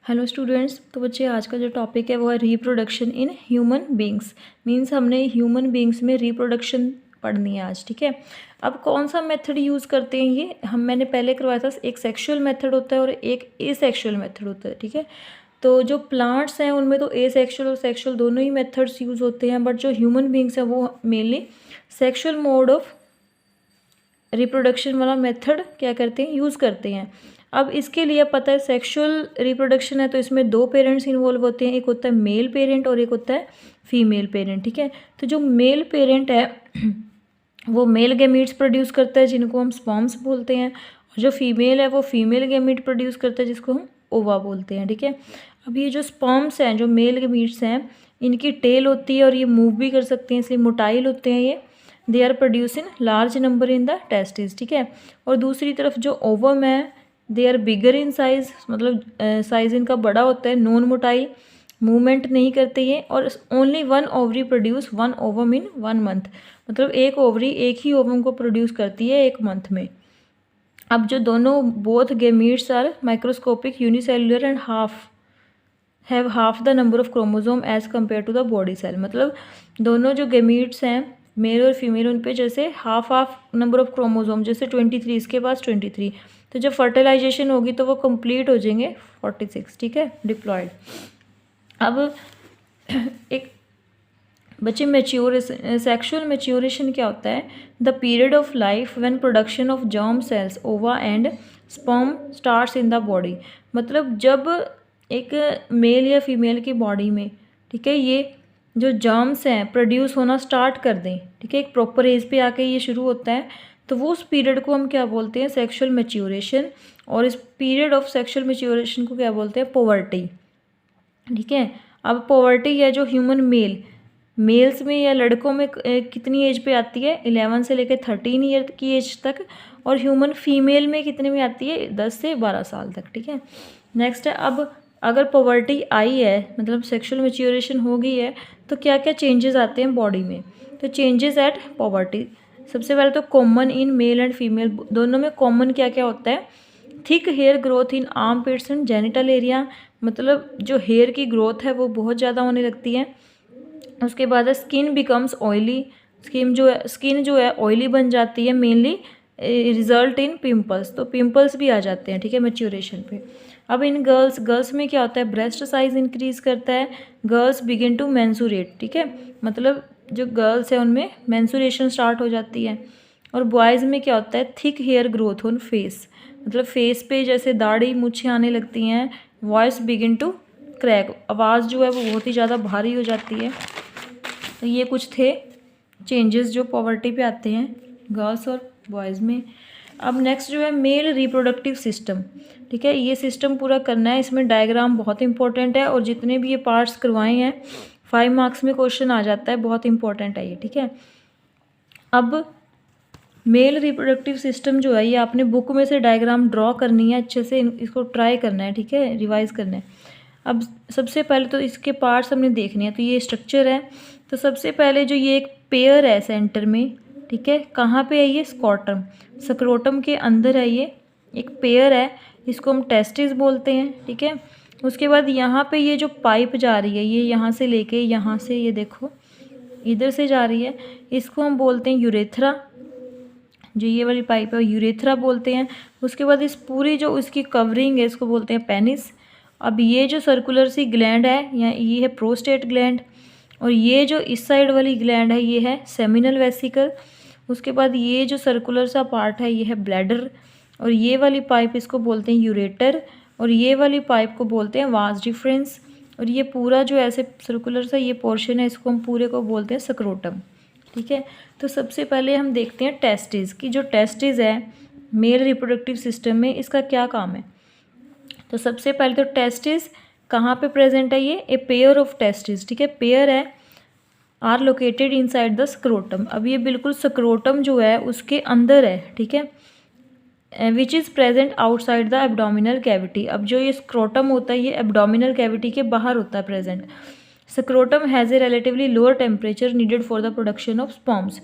Hello students. तो बच्चे आज का जो टॉपिक है वो है reproduction in human beings. Means हमने ह्यूमन बींग्स में रिप्रोडक्शन पढ़नी है आज। ठीक है, अब कौन सा मेथड यूज़ करते हैं ये मैंने पहले करवाया था। एक सेक्सुअल मेथड होता है और एक एसेक्सुअल मेथड होता है। ठीक है, तो जो प्लांट्स हैं उनमें तो एसेक्सुअल और सेक्सुअल दोनों ही मेथड्स यूज़ होते हैं, बट जो ह्यूमन बींग्स हैं वो mainly sexual mode of reproduction वाला मेथड क्या करते हैं, यूज़ करते हैं। अब इसके लिए पता है सेक्सुअल रिप्रोडक्शन है तो इसमें दो पेरेंट्स इन्वॉल्व होते हैं, एक होता है मेल पेरेंट और एक होता है फीमेल पेरेंट। ठीक है, तो जो मेल पेरेंट है वो मेल गैमीट्स प्रोड्यूस करता है जिनको हम स्पर्म्स बोलते हैं, और जो फीमेल है वो फीमेल गैमीट प्रोड्यूस करता है जिसको हम ओवा बोलते हैं। ठीक है, अब ये जो स्पर्म्स हैं, जो मेल गैमीट्स हैं, इनकी टेल होती है और ये मूव भी कर सकते हैं, इसलिए मोटाइल होते हैं ये। They are produce in large number in the testis. ठीक है, और दूसरी तरफ जो ओवम है they are bigger in size, मतलब साइज़ इनका बड़ा होता है, नॉन मोटाइल, मूवमेंट नहीं करते ये, और only one ovary produce one ovum in 1 month, मतलब एक ओवरी एक ही ओवम को प्रोड्यूस करती है 1 मंथ में। अब जो दोनों both gametes are microscopic unicellular and have half the number of chromosome as compare to the body cell, मतलब दोनों जो गेमीट्स हैं मेल और फीमेल उन पे जैसे हाफ नंबर ऑफ क्रोमोसोम, जैसे 23 इसके पास 23, तो जब फर्टिलाइजेशन होगी तो वो कंप्लीट हो जाएंगे 46। ठीक है, डिप्लॉयड। अब एक बच्चे सेक्सुअल मैच्योरेशन क्या होता है, the period of life when production of germ cells ova and sperm starts in the body, मतलब जब एक मेल या फीमेल की बॉडी में, ठीक है, ये जो जर्म्स हैं प्रोड्यूस होना स्टार्ट कर दें, ठीक है, एक प्रॉपर एज पे आके ये शुरू होता है, तो वो उस पीरियड को हम क्या बोलते हैं, सेक्सुअल मैच्योरेशन। और इस पीरियड ऑफ सेक्सुअल मैच्योरेशन को क्या बोलते हैं, पोवर्टी। ठीक है, अब पोवर्टी है जो ह्यूमन मेल्स में या लड़कों में कितनी एज पे आती है, 11 से लेकर 13 ईयर की एज तक, और ह्यूमन फीमेल में कितने में आती है, 10 से 12 साल तक। ठीक है, नेक्स्ट है, अब अगर पॉवर्टी आई है, मतलब सेक्सुअल मैच्योरेशन हो गई है, तो क्या क्या चेंजेस आते हैं बॉडी में। तो चेंजेस एट पॉवर्टी, सबसे पहले तो common in male and female दोनों में कॉमन क्या क्या होता है, thick hair growth in armpits and genital area, मतलब जो हेयर की ग्रोथ है वो बहुत ज़्यादा होने लगती है। उसके बाद स्किन बिकम्स ऑयली, स्किन जो है ऑयली बन जाती है, मेनली रिजल्ट इन पिंपल्स, तो पिंपल्स भी आ जाते हैं। ठीक है, मैच्योरेशन पे। अब इन गर्ल्स में क्या होता है, ब्रेस्ट साइज इंक्रीज करता है, गर्ल्स बिगिन टू मेंसुरेट। ठीक है, मतलब जो गर्ल्स है उनमें मेंसुरेशन स्टार्ट हो जाती है। और बॉयज़ में क्या होता है, thick hair growth on face, मतलब फेस पे जैसे दाढ़ी मूछें आने लगती हैं। वॉइस बिगिन टू क्रैक, आवाज़ जो है वो बहुत ही ज़्यादा भारी हो जाती है। तो ये कुछ थे चेंजेस जो पॉवर्टी पे आते हैं गर्ल्स और बॉयज़ में। अब नेक्स्ट जो है मेल रिप्रोडक्टिव सिस्टम। ठीक है, ये सिस्टम पूरा करना है, इसमें डायग्राम बहुत इंपॉर्टेंट है, और जितने भी ये पार्ट्स करवाए हैं 5 मार्क्स में क्वेश्चन आ जाता है, बहुत इंपॉर्टेंट है ये। ठीक है, अब मेल रिप्रोडक्टिव सिस्टम जो है ये आपने बुक में से डायग्राम ड्रॉ करनी है, अच्छे से इसको ट्राई करना है। ठीक है, रिवाइज करना है। अब सबसे पहले तो इसके पार्ट्स हमने देखने हैं, तो ये स्ट्रक्चर है। तो सबसे पहले जो ये एक पेयर है सेंटर में, ठीक है, कहाँ पे है ये, स्क्रॉटम, स्क्रोटम के अंदर है ये एक पेयर है, इसको हम टेस्टिस बोलते हैं। ठीक है, उसके बाद यहाँ पे ये जो पाइप जा रही है, ये यहाँ से लेके यहाँ से, ये देखो इधर से जा रही है, इसको हम बोलते हैं यूरेथ्रा। जो ये वाली पाइप है यूरेथ्रा बोलते हैं। उसके बाद इस पूरी जो इसकी कवरिंग है इसको बोलते हैं पेनिस। अब ये जो सर्कुलर सी ग्लैंड है, या ये है प्रोस्टेट ग्लैंड, और ये जो इस साइड वाली ग्लैंड है ये है सेमिनल वेसिकल। उसके बाद ये जो सर्कुलर सा पार्ट है ये है ब्लैडर, और ये वाली पाइप इसको बोलते हैं यूरेटर, और ये वाली पाइप को बोलते हैं वास डिफरेंस, और ये पूरा जो ऐसे सर्कुलर सा ये पोर्शन है इसको हम पूरे को बोलते हैं स्क्रोटम। ठीक है, तो सबसे पहले हम देखते हैं टेस्टिस की। जो टेस्टिस है मेल रिप्रोडक्टिव सिस्टम में, इसका क्या काम है। तो सबसे पहले तो टेस्टिस कहाँ पे प्रेजेंट है, ये ए पेयर ऑफ टेस्टिस। ठीक है, पेयर है, are located inside the scrotum. अब ये बिल्कुल स्क्रोटम जो है उसके अंदर है। ठीक है, which is present outside the abdominal cavity. अब जो ये स्क्रोटम होता है ये एब्डोमिनल कैविटी के बाहर होता है present. Scrotum has a relatively lower temperature needed for the production of sperms.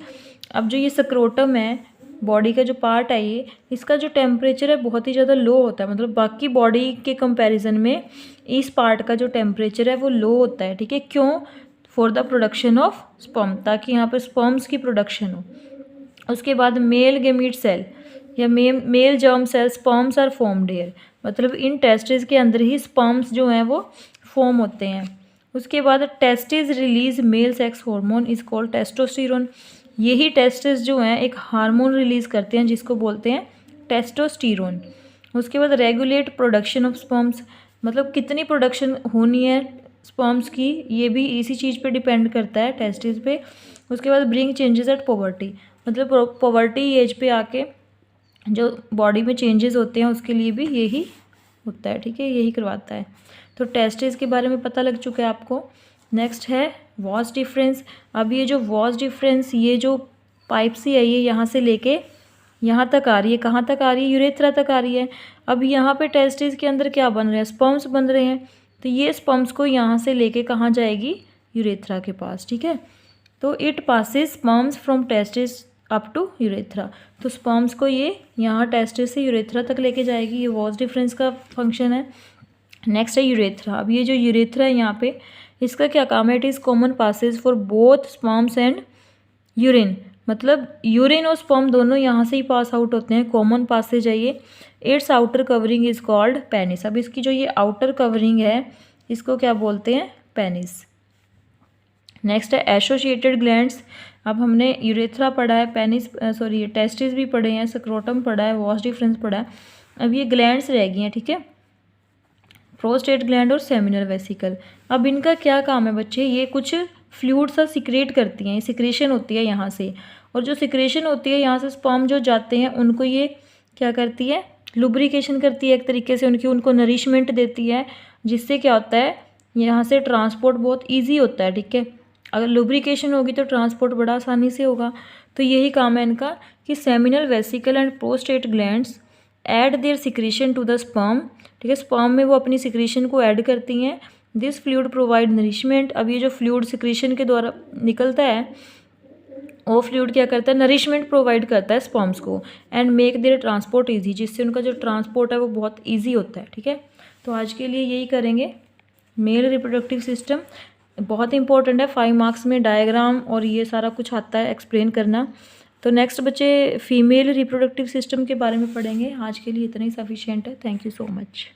अब जो ये स्क्रोटम है बॉडी का जो पार्ट है ये, इसका जो टेम्परेचर है बहुत ही ज़्यादा लो होता है, मतलब बाकी बॉडी के कंपैरिजन में इस पार्ट का जो टेम्परेचर है वो लो होता है, ठीक है। क्यों? For the production of sperm, ताकि यहाँ पर स्पर्म्स की प्रोडक्शन हो। उसके बाद मेल गेमीट सेल या male germ cell sperms are formed here, मतलब इन टेस्टिस के अंदर ही स्पर्म्स जो हैं वो फॉर्म होते हैं। उसके बाद testis release male sex hormone is called testosterone, यही टेस्टिस जो हैं एक हार्मोन रिलीज़ करते हैं जिसको बोलते हैं टेस्टोस्टेरोन। उसके बाद रेगुलेट प्रोडक्शन ऑफ स्पर्म्स, मतलब कितनी प्रोडक्शन होनी है स्पर्म्स की ये भी इसी चीज़ पे डिपेंड करता है, टेस्टिस पे। उसके बाद ब्रिंग चेंजेस एट पॉवर्टी, मतलब पॉवर्टी एज पे आके जो बॉडी में चेंजेस होते हैं उसके लिए भी यही होता है, ठीक है, यही करवाता है। तो टेस्टिस के बारे में पता लग चुका है आपको। नेक्स्ट है वॉस डिफरेंस। अब ये जो वॉस डिफरेंस, ये जो पाइप सी है ये यहाँ से लेके यहाँ तक आ रही है, कहाँ तक आ रही है? यूरेथ्रा तक आ रही है। अब यहाँ पे टेस्टिस के अंदर क्या बन रहे हैं? स्पर्म्स बन रहे हैं। तो ये स्पर्म्स को यहाँ से लेके कहाँ जाएगी? यूरेथ्रा के पास, ठीक है। तो it passes sperms from testis up to urethra, तो स्पर्म्स को ये यहाँ टेस्टिस से यूरेथ्रा तक लेके जाएगी, ये वॉस डिफरेंस का फंक्शन है। नेक्स्ट है यूरेथ्रा। अब ये जो यूरेथ्रा है यहाँ पे, इसका क्या काम है? It is common passage for both sperms and urine, मतलब यूरिन और स्पर्म दोनों यहाँ से ही पास आउट होते हैं, कॉमन पासेज है ये। It's outer covering is called penis. अब इसकी जो ये आउटर कवरिंग है इसको क्या बोलते हैं? पेनिस। नेक्स्ट है एसोसिएटेड ग्लैंड्स। अब हमने यूरेथ्रा पढ़ा है, पेनिस सॉरी टेस्टिस भी पढ़े हैं, स्क्रोटम पढ़ा है, वॉस डिफरेंस पढ़ा है। अब ये ग्लैंड्स रह गई हैं, ठीक है, प्रोस्टेट ग्लैंड और सेमिनल वेसिकल। अब इनका क्या काम है बच्चे? ये कुछ फ्लूइड सा सिक्रेट करती हैं, ये सिक्रेशन होती है यहाँ से, और जो सिक्रेशन होती है यहाँ से स्पर्म जो जाते हैं उनको ये क्या करती है? लुब्रिकेशन करती है एक तरीके से, उनको नरिशमेंट देती है, जिससे क्या होता है यहाँ से ट्रांसपोर्ट बहुत ईजी होता है, ठीक है। अगर लुब्रिकेशन होगी तो ट्रांसपोर्ट बड़ा आसानी से होगा। तो यही काम है इनका कि seminal vesicle and prostate glands add their secretion to the sperm, ठीक है, स्पर्म में वो अपनी सिक्रेशन को ऐड करती हैं। This fluid provide nourishment. अब ये जो फ्लूइड सिक्रेशन के द्वारा निकलता है वो फ्लूइड क्या करता है? नरिशमेंट प्रोवाइड करता है स्पर्म्स को, and make their transport easy, जिससे उनका जो ट्रांसपोर्ट है वो बहुत ईजी होता है, ठीक है। तो आज के लिए यही करेंगे। मेल रिप्रोडक्टिव सिस्टम बहुत इंपॉर्टेंट है, 5 मार्क्स में डायग्राम और ये सारा कुछ आता है एक्सप्लेन करना। तो नेक्स्ट बच्चे फीमेल रिप्रोडक्टिव सिस्टम के बारे में पढ़ेंगे। आज के लिए इतना ही सफिशिएंट है। Thank you so much.